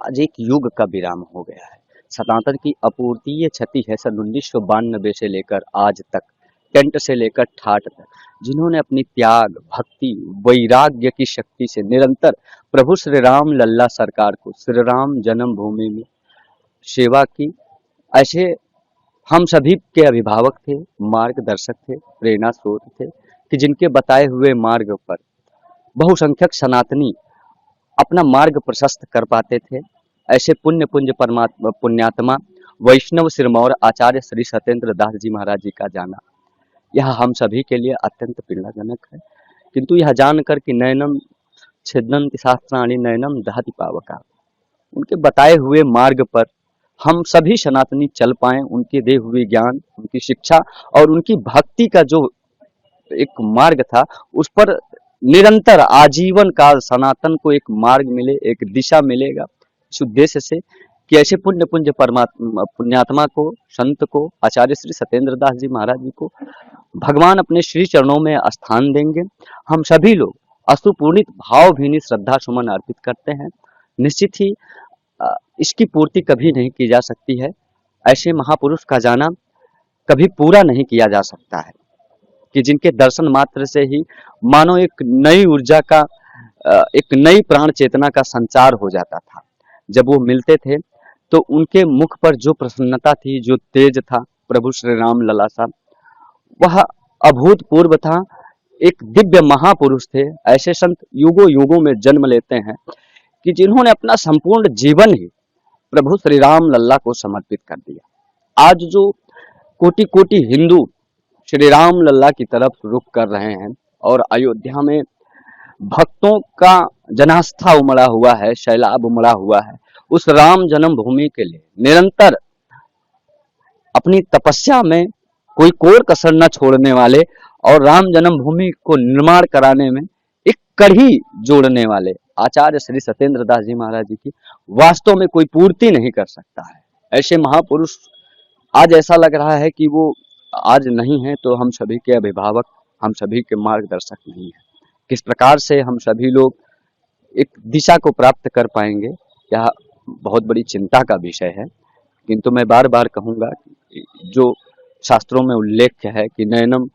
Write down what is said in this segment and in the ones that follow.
आज एक युग का विराम हो गया है। सनातन की अपूर्तीय क्षति है सन 1992 से लेकर आज तक, टेंट से लेकर ठाट तक, जिन्होंने अपनी त्याग, भक्ति, वैराग्य की शक्ति से निरंतर प्रभु श्री राम लल्ला सरकार को श्री राम जन्मभूमि में सेवा की। ऐसे हम सभी के अभिभावक थे, मार्गदर्शक थे, प्रेरणा स्रोत थे कि जिनके बताए हुए मार्ग पर बहुसंख्यक सनातनी अपना मार्ग प्रशस्त कर पाते थे। ऐसे पुण्य परमात्मा पुण्यात्मा वैष्णव सिरमौर आचार्य श्री सत्येंद्र दास जी महाराज जी का जाना, यह हम सभी के लिए अत्यंत पीड़ाजनक है। किंतु यह जानकर कि नयनम छिदन्ति शास्त्राणि नयनम दहति पावका, उनके बताए हुए मार्ग पर हम सभी सनातनी चल पाए, उनके दे हुए ज्ञान, उनकी शिक्षा और उनकी भक्ति का जो एक मार्ग था, उस पर निरंतर आजीवन काल सनातन को एक मार्ग मिले, एक दिशा मिलेगा, इस उद्देश्य से कि ऐसे पुण्य परमात्मा पुण्यात्मा को, संत को, आचार्य श्री सत्येंद्र दास जी महाराज जी को भगवान अपने श्री चरणों में स्थान देंगे। हम सभी लोग अश्रुपूर्णित भावभीनी श्रद्धा सुमन अर्पित करते हैं। निश्चित ही इसकी पूर्ति कभी नहीं की जा सकती है। ऐसे महापुरुष का जाना कभी पूरा नहीं किया जा सकता है कि जिनके दर्शन मात्र से ही मानो एक नई ऊर्जा का, एक नई प्राण चेतना का संचार हो जाता था। जब वो मिलते थे तो उनके मुख पर जो प्रसन्नता थी, जो तेज था, प्रभु श्री राम लला सा, वह अभूतपूर्व था। एक दिव्य महापुरुष थे। ऐसे संत युगों युगों में जन्म लेते हैं कि जिन्होंने अपना संपूर्ण जीवन ही प्रभु श्री राम लल्ला को समर्पित कर दिया। आज जो कोटि कोटि हिंदू श्री राम लल्ला की तरफ रुख कर रहे हैं और अयोध्या में भक्तों का जनास्था उमड़ा हुआ है, सैलाब उमड़ा हुआ है, उस राम जन्मभूमि के लिए निरंतर अपनी तपस्या में कोई कोर कसर न छोड़ने वाले और राम जन्मभूमि को निर्माण कराने में एक कड़ी जोड़ने वाले आचार्य श्री सत्येंद्र दास जी महाराज जी की वास्तव में कोई पूर्ति नहीं कर सकता है। ऐसे महापुरुष आज ऐसा लग रहा है कि वो आज नहीं है, तो हम सभी के अभिभावक, हम सभी के मार्गदर्शक नहीं है। किस प्रकार से हम सभी लोग एक दिशा को प्राप्त कर पाएंगे, यह बहुत बड़ी चिंता का विषय है। किंतु मैं बार बार कहूँगा जो शास्त्रों में उल्लेख है कि नयनम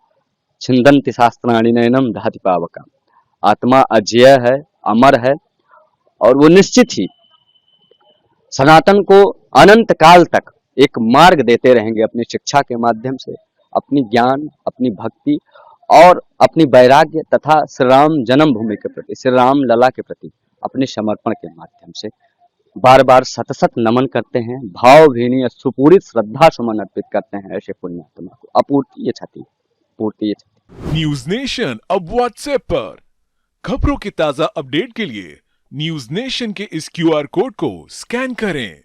छिन्दन्ति शास्त्राणि नयनम दहति पावका, आत्मा अजेय है, अमर है और वो निश्चित ही सनातन को अनंत काल तक एक मार्ग देते रहेंगे अपनी शिक्षा के माध्यम से, अपनी ज्ञान, अपनी भक्ति और अपनी वैराग्य तथा श्री राम जन्मभूमि के प्रति, श्री राम लला के प्रति अपने समर्पण के माध्यम से बार बार सतसत नमन करते हैं, भावभीनी सुपूरित श्रद्धा सुमन अर्पित करते हैं ऐसे पुण्यात्मा को। अपूर्तीय क्षति, पूर्तीय क्षति। न्यूज नेशन अब व्हाट्सएप पर खबरों के ताजा अपडेट के लिए न्यूज नेशन के इस क्यूआर कोड को स्कैन करें।